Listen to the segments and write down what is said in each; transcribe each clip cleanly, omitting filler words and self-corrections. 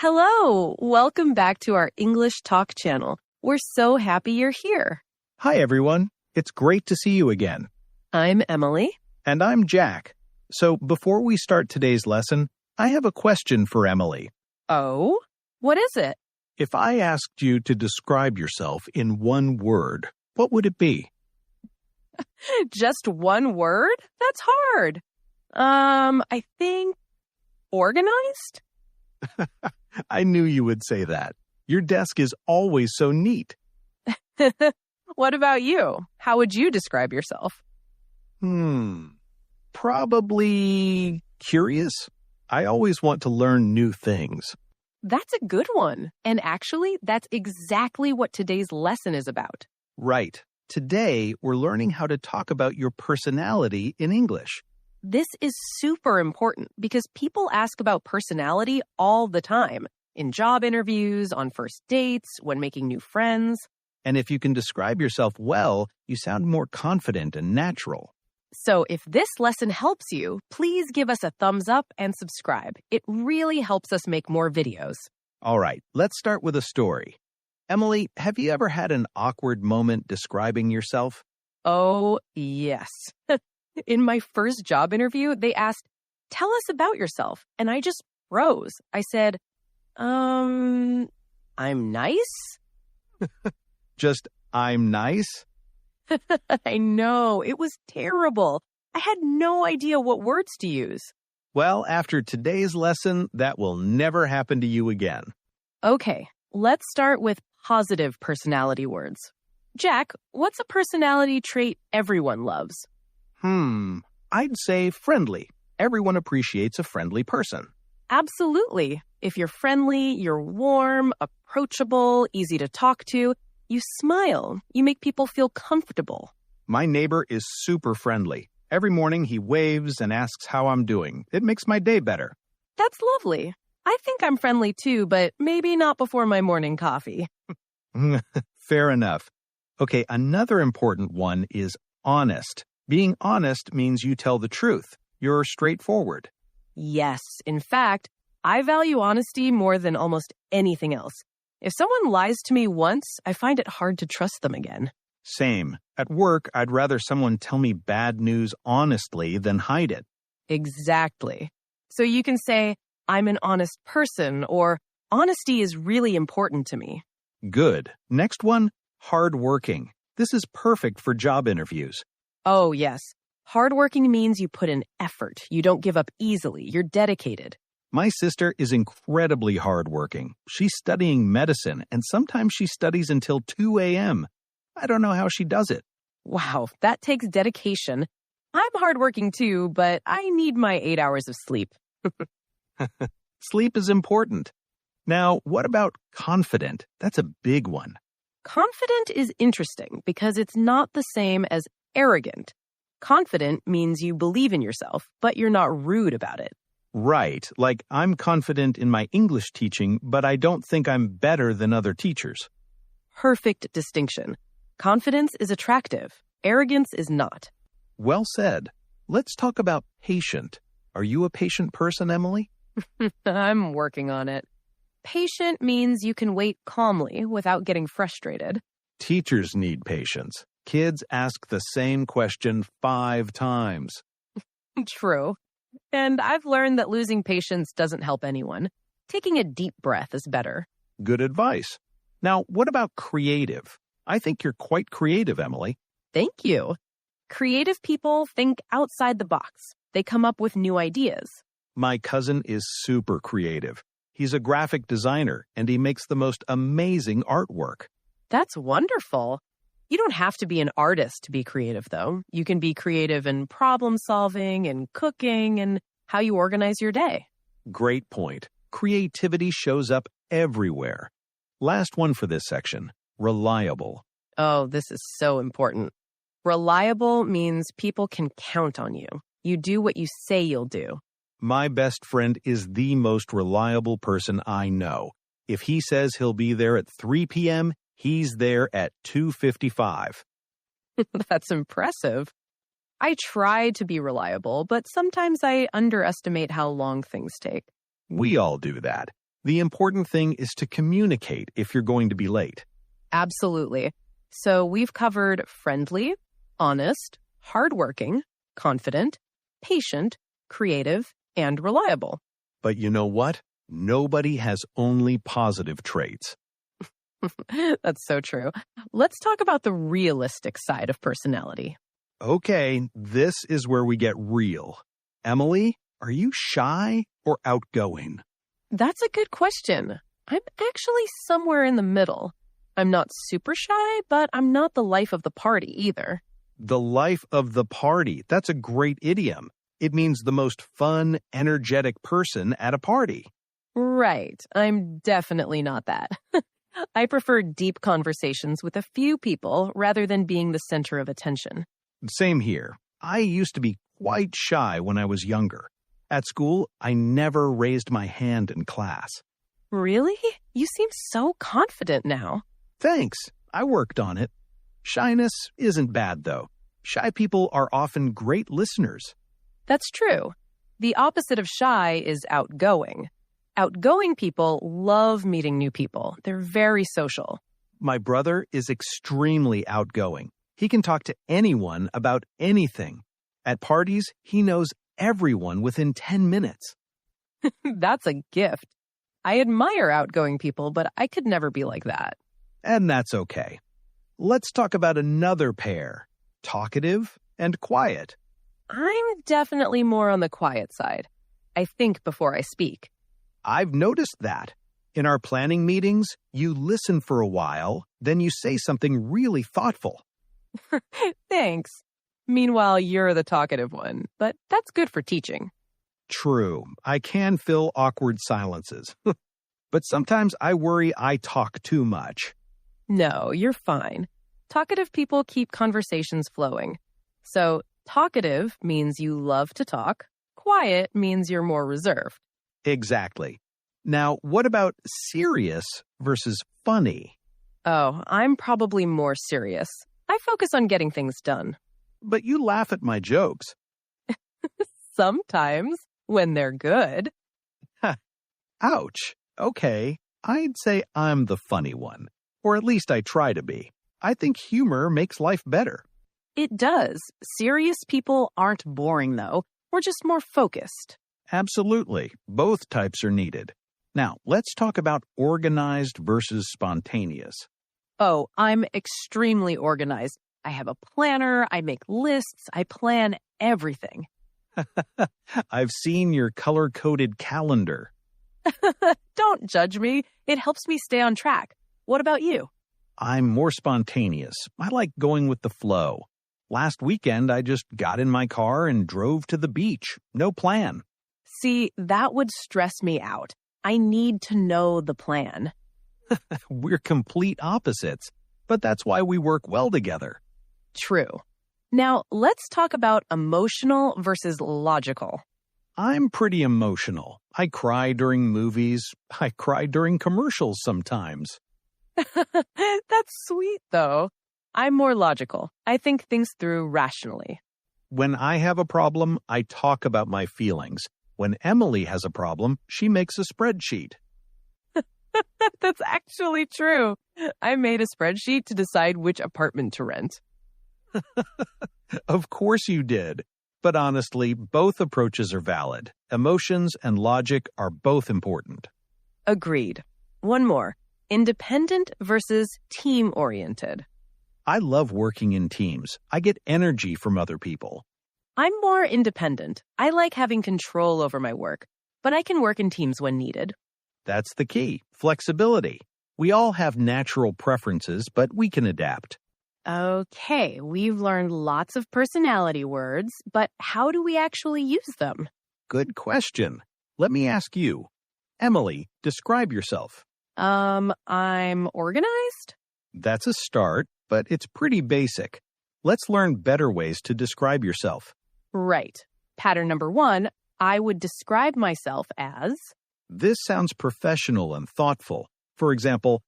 Hello, welcome back to our English Talk channel. We're so happy you're here. Hi, everyone. It's great to see you again. I'm Emily. And I'm Jack. So before we start today's lesson, I have a question for Emily. Oh, what is it? If I asked you to describe yourself in one word, what would it be? Just one word? That's hard. I think organized? I knew you would say that. Your desk is always so neat. What about you? How would you describe yourself? Probably curious. I always want to learn new things. That's a good one. And actually, that's exactly what today's lesson is about. Right. Today, we're learning how to talk about your personality in English. This is super important because people ask about personality all the time. In job interviews, on first dates, when making new friends. And if you can describe yourself well, you sound more confident and natural. So if this lesson helps you, please give us a thumbs up and subscribe. It really helps us make more videos. All right, let's start with a story. Emily, have you ever had an awkward moment describing yourself? Oh, yes. In my first job interview, they asked, "Tell us about yourself." And I just froze. I said, I'm nice? Just, I'm nice? I know. It was terrible. I had no idea what words to use. Well, after today's lesson, that will never happen to you again. Okay, let's start with positive personality words. Jack, what's a personality trait everyone loves? I'd say friendly. Everyone appreciates a friendly person. Absolutely. If you're friendly, you're warm, approachable, easy to talk to. You smile. You make people feel comfortable. My neighbor is super friendly. Every morning he waves and asks how I'm doing. It makes my day better. That's lovely. I think I'm friendly too, but maybe not before my morning coffee. Fair enough. Okay, another important one is honest. Being honest means you tell the truth. You're straightforward. Yes. In fact, I value honesty more than almost anything else. If someone lies to me once, I find it hard to trust them again. Same. At work, I'd rather someone tell me bad news honestly than hide it. Exactly. So you can say, I'm an honest person, or honesty is really important to me. Good. Next one, hardworking. This is perfect for job interviews. Oh, yes. Hardworking means you put in effort. You don't give up easily. You're dedicated. My sister is incredibly hardworking. She's studying medicine, and sometimes she studies until 2 a.m. I don't know how she does it. Wow, that takes dedication. I'm hardworking too, but I need my 8 hours of sleep. Sleep is important. Now, what about confident? That's a big one. Confident is interesting because it's not the same as arrogant. Confident means you believe in yourself, but you're not rude about it. Right, like I'm confident in my English teaching, but I don't think I'm better than other teachers. Perfect distinction. Confidence is attractive. Arrogance is not. Well said. Let's talk about patient. Are you a patient person, Emily? I'm working on it. Patient means you can wait calmly without getting frustrated. Teachers need patience. Kids ask the same question 5 times. True. And I've learned that losing patience doesn't help anyone. Taking a deep breath is better. Good advice. Now, what about creative? I think you're quite creative, Emily. Thank you. Creative people think outside the box. They come up with new ideas. My cousin is super creative. He's a graphic designer, and he makes the most amazing artwork. That's wonderful. You don't have to be an artist to be creative, though. You can be creative in problem solving and cooking and how you organize your day. Great point. Creativity shows up everywhere. Last one for this section, reliable. Oh, this is so important. Reliable means people can count on you. You do what you say you'll do. My best friend is the most reliable person I know. If he says he'll be there at 3 p.m., he's there at 2:55. That's impressive. I try to be reliable, but sometimes I underestimate how long things take. We all do that. The important thing is to communicate if you're going to be late. Absolutely. So we've covered friendly, honest, hardworking, confident, patient, creative, and reliable. But you know what? Nobody has only positive traits. That's so true. Let's talk about the realistic side of personality. Okay, this is where we get real. Emily, are you shy or outgoing? That's a good question. I'm actually somewhere in the middle. I'm not super shy, but I'm not the life of the party either. The life of the party. That's a great idiom. It means the most fun, energetic person at a party. Right. I'm definitely not that. I prefer deep conversations with a few people rather than being the center of attention. Same here. I used to be quite shy when I was younger. At school, I never raised my hand in class. Really? You seem so confident now. Thanks. I worked on it. Shyness isn't bad, though. Shy people are often great listeners. That's true. The opposite of shy is outgoing. Outgoing people love meeting new people. They're very social. My brother is extremely outgoing. He can talk to anyone about anything. At parties, he knows everyone within 10 minutes. That's a gift. I admire outgoing people, but I could never be like that. And that's okay. Let's talk about another pair, talkative and quiet. I'm definitely more on the quiet side. I think before I speak. I've noticed that. In our planning meetings, you listen for a while, then you say something really thoughtful. Thanks. Meanwhile, you're the talkative one, but that's good for teaching. True, I can fill awkward silences. But sometimes I worry I talk too much. No, you're fine. Talkative people keep conversations flowing. So, talkative means you love to talk. Quiet means you're more reserved. Exactly. Now, what about serious versus funny? Oh, I'm probably more serious. I focus on getting things done. But you laugh at my jokes. Sometimes, when they're good. Ouch. Okay, I'd say I'm the funny one. Or at least I try to be. I think humor makes life better. It does. Serious people aren't boring, though. We're just more focused. Absolutely. Both types are needed. Now, let's talk about organized versus spontaneous. Oh, I'm extremely organized. I have a planner, I make lists, I plan everything. I've seen your color-coded calendar. Don't judge me. It helps me stay on track. What about you? I'm more spontaneous. I like going with the flow. Last weekend, I just got in my car and drove to the beach. No plan. See, that would stress me out. I need to know the plan. We're complete opposites, but that's why we work well together. True. Now, let's talk about emotional versus logical. I'm pretty emotional. I cry during movies. I cry during commercials sometimes. That's sweet, though. I'm more logical. I think things through rationally. When I have a problem, I talk about my feelings. When Emily has a problem, she makes a spreadsheet. That's actually true. I made a spreadsheet to decide which apartment to rent. Of course you did. But honestly, both approaches are valid. Emotions and logic are both important. Agreed. One more. Independent versus team-oriented. I love working in teams. I get energy from other people. I'm more independent. I like having control over my work, but I can work in teams when needed. That's the key. Flexibility. We all have natural preferences, but we can adapt. Okay, we've learned lots of personality words, but how do we actually use them? Good question. Let me ask you. Emily, describe yourself. I'm organized? That's a start, but it's pretty basic. Let's learn better ways to describe yourself. Right. Pattern number 1, I would describe myself as... This sounds professional and thoughtful. For example,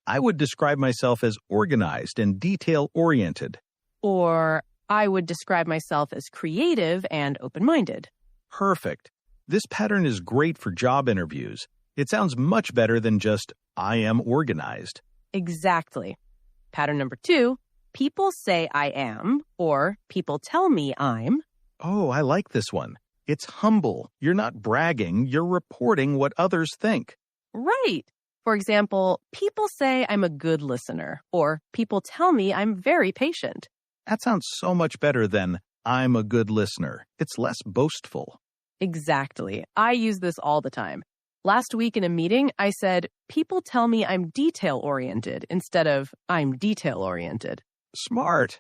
I would describe myself as organized and detail-oriented. Or I would describe myself as creative and open-minded. Perfect. This pattern is great for job interviews. It sounds much better than just, I am organized. Exactly. Pattern number 2, people say I am, or people tell me I'm. Oh, I like this one. It's humble. You're not bragging, you're reporting what others think. Right. For example, people say I'm a good listener, or people tell me I'm very patient. That sounds so much better than, I'm a good listener. It's less boastful. Exactly. I use this all the time. Last week in a meeting, I said, people tell me I'm detail-oriented instead of I'm detail-oriented. Smart.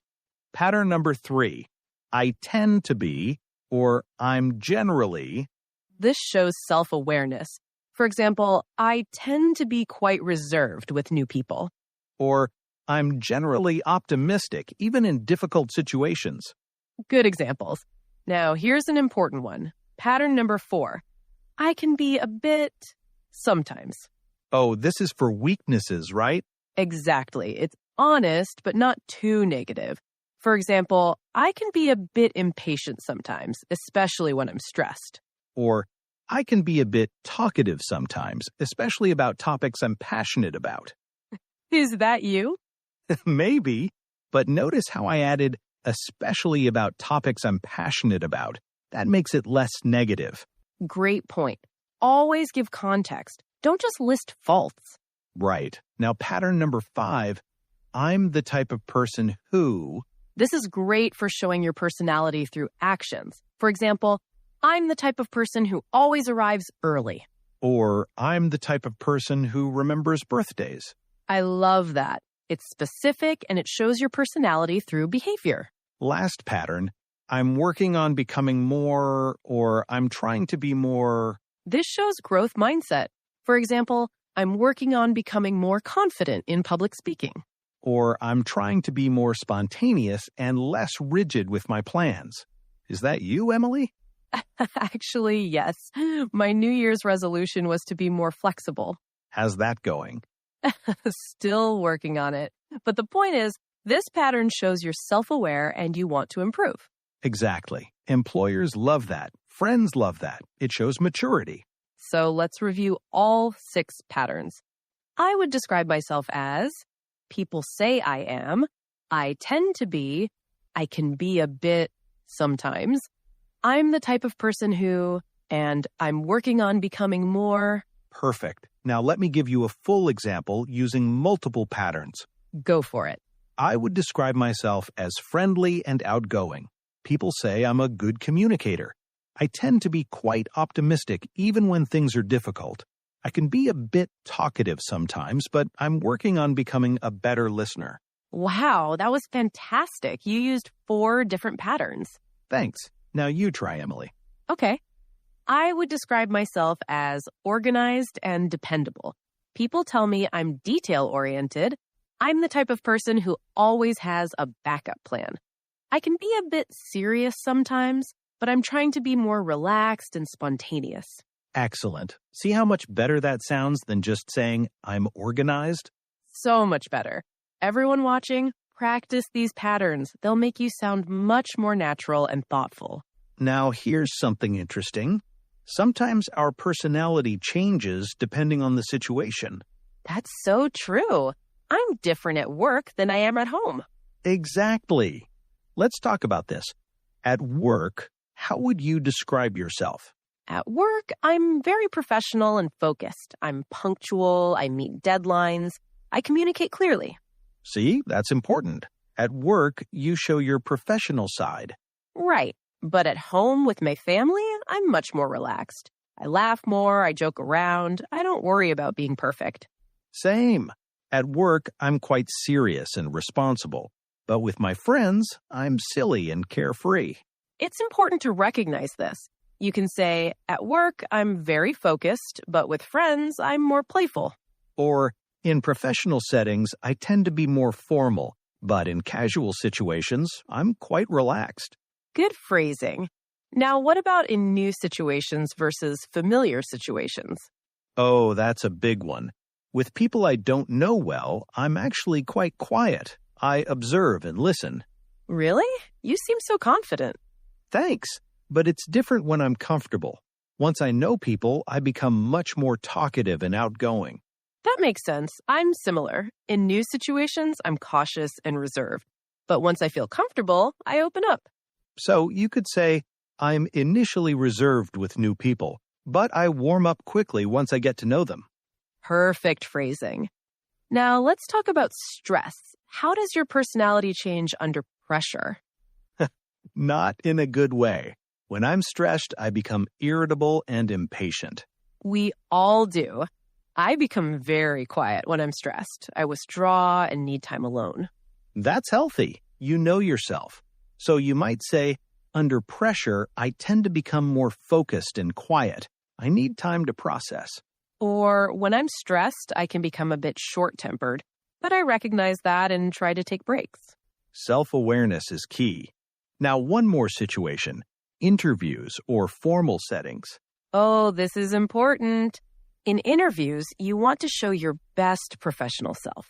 Pattern number 3. I tend to be, or I'm generally. This shows self-awareness. For example, I tend to be quite reserved with new people. Or I'm generally optimistic, even in difficult situations. Good examples. Now, here's an important one. Pattern number 4. I can be a bit sometimes. Oh, this is for weaknesses, right? Exactly. It's honest, but not too negative. For example, I can be a bit impatient sometimes, especially when I'm stressed. Or I can be a bit talkative sometimes, especially about topics I'm passionate about. Is that you? Maybe, but notice how I added especially about topics I'm passionate about. That makes it less negative. Great point. Always give context. Don't just list faults. Right. Now, pattern number 5, I'm the type of person who. This is great for showing your personality through actions. For example, I'm the type of person who always arrives early. Or I'm the type of person who remembers birthdays. I love that. It's specific and it shows your personality through behavior. Last pattern, I'm working on becoming more, or I'm trying to be more. This shows growth mindset. For example, I'm working on becoming more confident in public speaking. Or I'm trying to be more spontaneous and less rigid with my plans. Is that you, Emily? Actually, yes. My New Year's resolution was to be more flexible. How's that going? Still working on it. But the point is, this pattern shows you're self-aware and you want to improve. Exactly. Employers love that. Friends love that. It shows maturity. So let's review all 6 patterns. I would describe myself as, people say I am, I tend to be, I can be a bit sometimes, I'm the type of person who, and I'm working on becoming more. Perfect. Now let me give you a full example using multiple patterns. Go for it. I would describe myself as friendly and outgoing. People say I'm a good communicator. I tend to be quite optimistic even when things are difficult. I can be a bit talkative sometimes, but I'm working on becoming a better listener. Wow, that was fantastic. You used 4 different patterns. Thanks. Now you try, Emily. Okay. I would describe myself as organized and dependable. People tell me I'm detail-oriented. I'm the type of person who always has a backup plan. I can be a bit serious sometimes, but I'm trying to be more relaxed and spontaneous. Excellent. See how much better that sounds than just saying, I'm organized? So much better. Everyone watching, practice these patterns. They'll make you sound much more natural and thoughtful. Now, here's something interesting. Sometimes our personality changes depending on the situation. That's so true. I'm different at work than I am at home. Exactly. Let's talk about this. At work, how would you describe yourself? At work, I'm very professional and focused. I'm punctual, I meet deadlines, I communicate clearly. See, that's important. At work, you show your professional side. Right. But at home with my family, I'm much more relaxed. I laugh more, I joke around, I don't worry about being perfect. Same. At work, I'm quite serious and responsible. But with my friends, I'm silly and carefree. It's important to recognize this. You can say, at work, I'm very focused, but with friends, I'm more playful. Or, in professional settings, I tend to be more formal, but in casual situations, I'm quite relaxed. Good phrasing. Now, what about in new situations versus familiar situations? Oh, that's a big one. With people I don't know well, I'm actually quite quiet. I observe and listen. Really? You seem so confident. Thanks, but it's different when I'm comfortable. Once I know people, I become much more talkative and outgoing. That makes sense. I'm similar. In new situations, I'm cautious and reserved. But once I feel comfortable, I open up. So you could say, I'm initially reserved with new people, but I warm up quickly once I get to know them. Perfect phrasing. Now, let's talk about stress. How does your personality change under pressure? Not in a good way. When I'm stressed, I become irritable and impatient. We all do. I become very quiet when I'm stressed. I withdraw and need time alone. That's healthy. You know yourself. So you might say, under pressure, I tend to become more focused and quiet. I need time to process. Or when I'm stressed, I can become a bit short-tempered, but I recognize that and try to take breaks. Self-awareness is key. Now, one more situation. Interviews or formal settings. Oh, this is important. In interviews, you want to show your best professional self.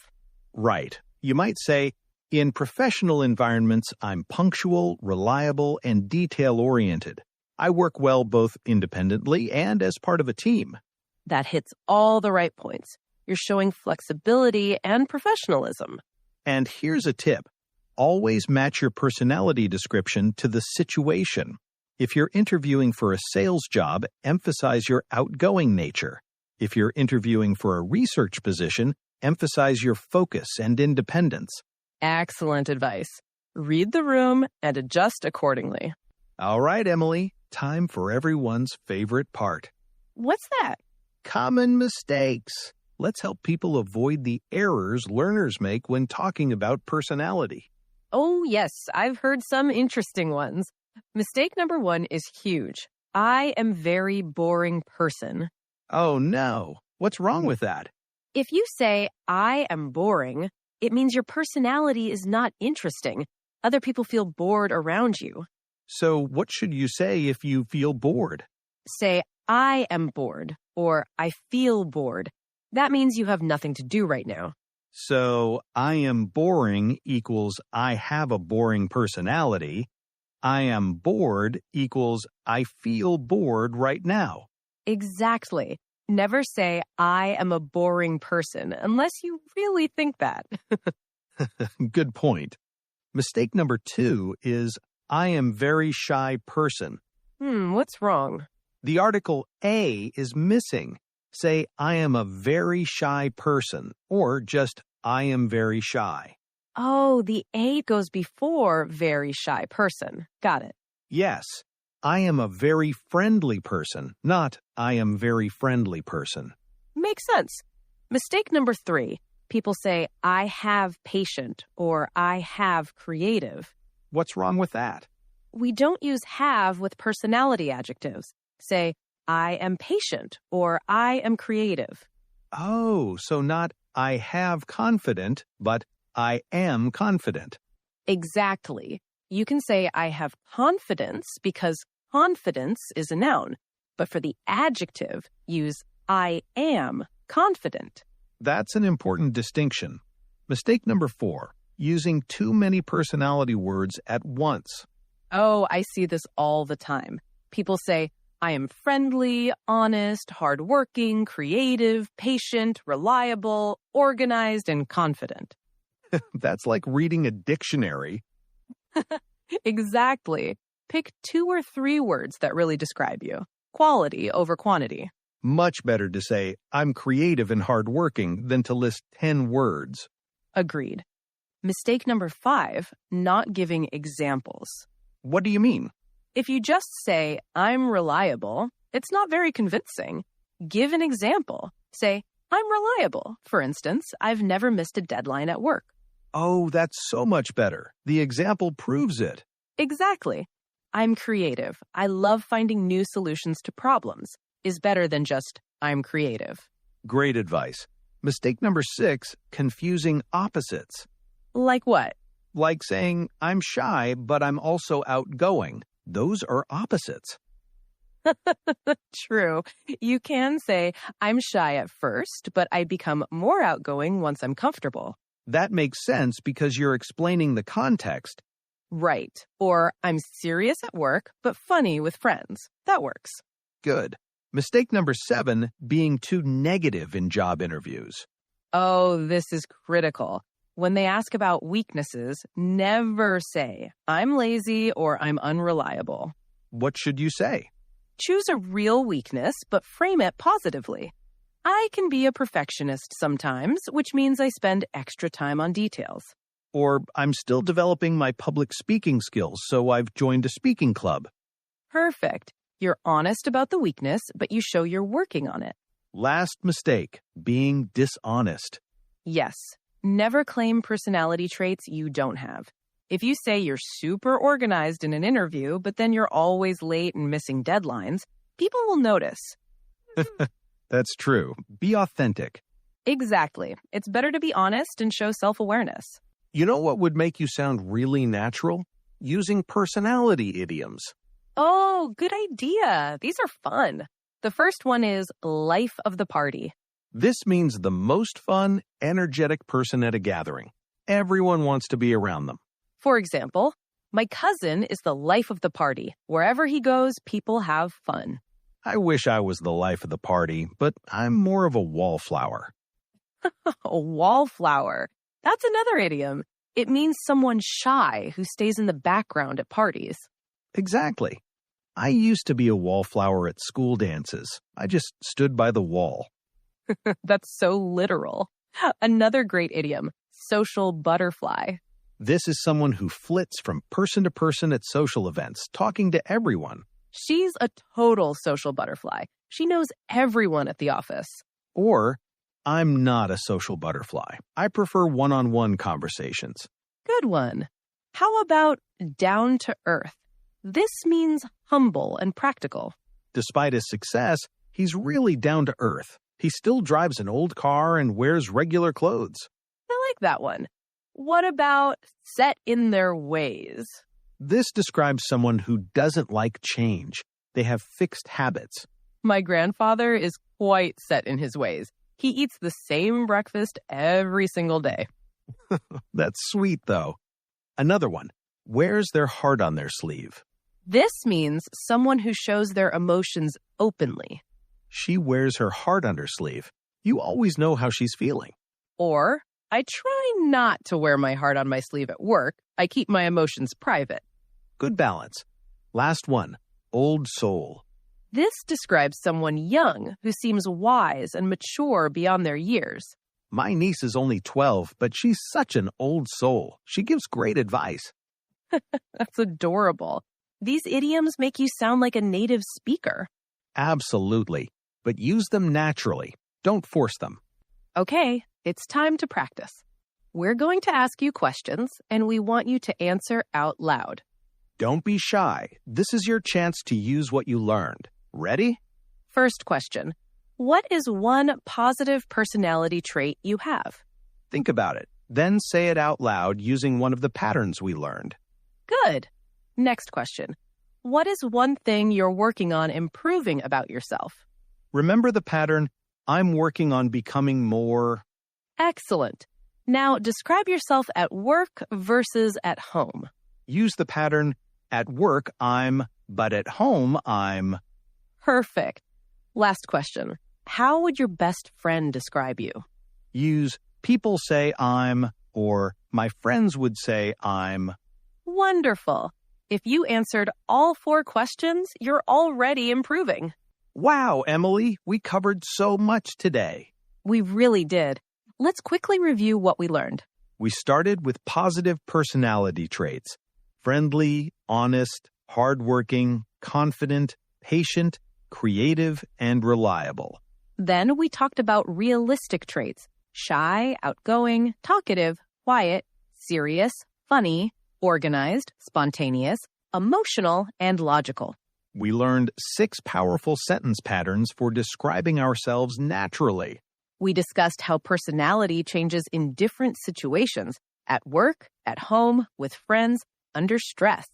Right. You might say, in professional environments, I'm punctual, reliable, and detail-oriented. I work well both independently and as part of a team. That hits all the right points. You're showing flexibility and professionalism. And here's a tip. Always match your personality description to the situation. If you're interviewing for a sales job, emphasize your outgoing nature. If you're interviewing for a research position, emphasize your focus and independence. Excellent advice. Read the room and adjust accordingly. All right, Emily, time for everyone's favorite part. What's that? Common mistakes. Let's help people avoid the errors learners make when talking about personality. Oh, yes, I've heard some interesting ones. Mistake number 1 is huge. I am very boring person. Oh, no. What's wrong with that? If you say, I am boring, it means your personality is not interesting. Other people feel bored around you. So what should you say if you feel bored? Say, I am bored, or I feel bored. That means you have nothing to do right now. So I am boring equals I have a boring personality. I am bored equals I feel bored right now. Exactly. Never say, I am a boring person, unless you really think that. Good point. Mistake number 2 is I am very shy person. What's wrong? The article a is missing. Say, I am a very shy person, or just, I am very shy. Oh, the A goes before very shy person. Got it. Yes, I am a very friendly person, not I am very friendly person. Makes sense. Mistake number 3. People say, I have patient, or I have creative. What's wrong with that? We don't use have with personality adjectives. Say, I am patient, or I am creative. Oh, so not I have confident, but I am confident. Exactly. You can say I have confidence because confidence is a noun. But for the adjective, use I am confident. That's an important distinction. Mistake number 4, using too many personality words at once. Oh, I see this all the time. People say, I am friendly, honest, hardworking, creative, patient, reliable, organized, and confident. That's like reading a dictionary. Exactly. Pick 2 or 3 words that really describe you. Quality over quantity. Much better to say, I'm creative and hardworking than to list 10 words. Agreed. Mistake number 5, not giving examples. What do you mean? If you just say, I'm reliable, it's not very convincing. Give an example. Say, I'm reliable. For instance, I've never missed a deadline at work. Oh, that's so much better. The example proves it. Exactly. I'm creative. I love finding new solutions to problems. Is better than just, I'm creative. Great advice. Mistake number 6, confusing opposites. Like what? Like saying, I'm shy, but I'm also outgoing. Those are opposites. True. You can say, I'm shy at first, but I become more outgoing once I'm comfortable. That makes sense because you're explaining the context. Right. Or I'm serious at work, but funny with friends. That works. Good. Mistake number 7, being too negative in job interviews. Oh, this is critical. When they ask about weaknesses, never say, I'm lazy or I'm unreliable. What should you say? Choose a real weakness, but frame it positively. I can be a perfectionist sometimes, which means I spend extra time on details. Or, I'm still developing my public speaking skills, so I've joined a speaking club. Perfect. You're honest about the weakness, but you show you're working on it. Last mistake, being dishonest. Yes. Never claim personality traits you don't have. If you say you're super organized in an interview, but then you're always late and missing deadlines, people will notice. That's true. Be authentic. Exactly. It's better to be honest and show self-awareness. You know what would make you sound really natural? Using personality idioms. Oh, good idea. These are fun. The first one is life of the party. This means the most fun, energetic person at a gathering. Everyone wants to be around them. For example, my cousin is the life of the party. Wherever he goes, people have fun. I wish I was the life of the party, but I'm more of a wallflower. A wallflower. That's another idiom. It means someone shy who stays in the background at parties. Exactly. I used to be a wallflower at school dances. I just stood by the wall. That's so literal. Another great idiom, social butterfly. This is someone who flits from person to person at social events, talking to everyone. She's a total social butterfly. She knows everyone at the office. Or, I'm not a social butterfly. I prefer one-on-one conversations. Good one. How about down to earth? This means humble and practical. Despite his success, he's really down to earth. He still drives an old car and wears regular clothes. I like that one. What about set in their ways? This describes someone who doesn't like change. They have fixed habits. My grandfather is quite set in his ways. He eats the same breakfast every single day. That's sweet, though. Another one. Wears their heart on their sleeve. This means someone who shows their emotions openly. She wears her heart on her sleeve. You always know how she's feeling. Or, I try not to wear my heart on my sleeve at work. I keep my emotions private. Good balance. Last one. Old soul. This describes someone young who seems wise and mature beyond their years. My niece is only 12, but she's such an old soul. She gives great advice. That's adorable. These idioms make you sound like a native speaker. Absolutely. But use them naturally. Don't force them. Okay, it's time to practice. We're going to ask you questions, and we want you to answer out loud. Don't be shy. This is your chance to use what you learned. Ready? First question. What is one positive personality trait you have? Think about it. Then say it out loud using one of the patterns we learned. Good. Next question. What is one thing you're working on improving about yourself? Remember the pattern, I'm working on becoming more... Excellent. Now, describe yourself at work versus at home. Use the pattern, at work I'm, but at home I'm... Perfect. Last question. How would your best friend describe you? Use, people say I'm, or my friends would say I'm... Wonderful. If you answered all 4 questions, you're already improving. Wow, Emily, we covered so much today. We really did. Let's quickly review what we learned. We started with positive personality traits. Friendly, honest, hardworking, confident, patient, creative, and reliable. Then we talked about realistic traits. Shy, outgoing, talkative, quiet, serious, funny, organized, spontaneous, emotional, and logical. We learned 6 powerful sentence patterns for describing ourselves naturally. We discussed how personality changes in different situations, at work, at home, with friends, under stress.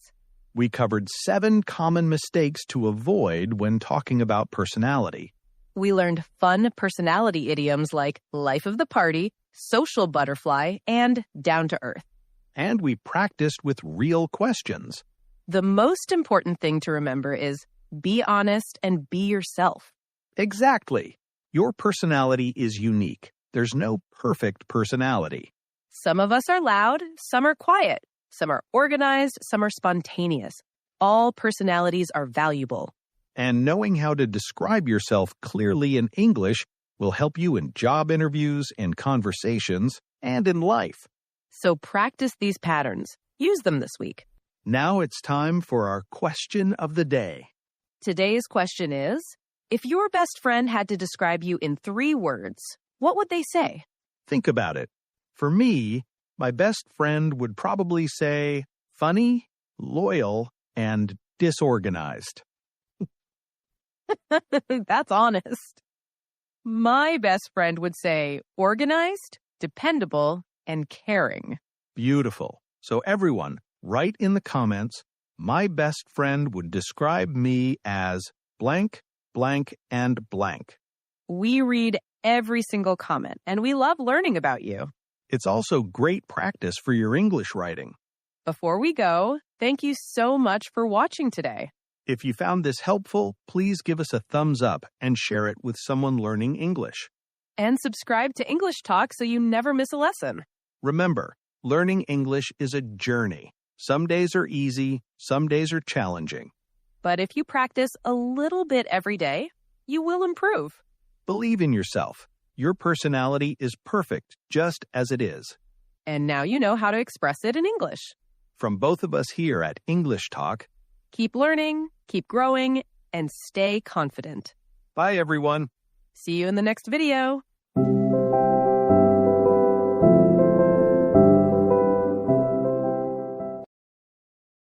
We covered 7 common mistakes to avoid when talking about personality. We learned fun personality idioms like life of the party, social butterfly, and down to earth. And we practiced with real questions. The most important thing to remember is Be honest and be yourself. Exactly. Your personality is unique. There's no perfect personality. Some of us are loud, some are quiet, some are organized, some are spontaneous. All personalities are valuable. And knowing how to describe yourself clearly in English will help you in job interviews, in conversations, and in life. So practice these patterns. Use them this week. Now it's time for our question of the day. Today's question is, if your best friend had to describe you in 3 words, what would they say? Think about it. For me, my best friend would probably say funny, loyal, and disorganized. That's honest. My best friend would say organized, dependable, and caring. Beautiful. So everyone, write in the comments, my best friend would describe me as blank, blank, and blank. We read every single comment, and we love learning about you. It's also great practice for your English writing. Before we go, thank you so much for watching today. If you found this helpful, please give us a thumbs up and share it with someone learning English. And subscribe to English Talk so you never miss a lesson. Remember, learning English is a journey. Some days are easy, some days are challenging. But if you practice a little bit every day, you will improve. Believe in yourself. Your personality is perfect just as it is. And now you know how to express it in English. From both of us here at English Talk, keep learning, keep growing, and stay confident. Bye, everyone. See you in the next video.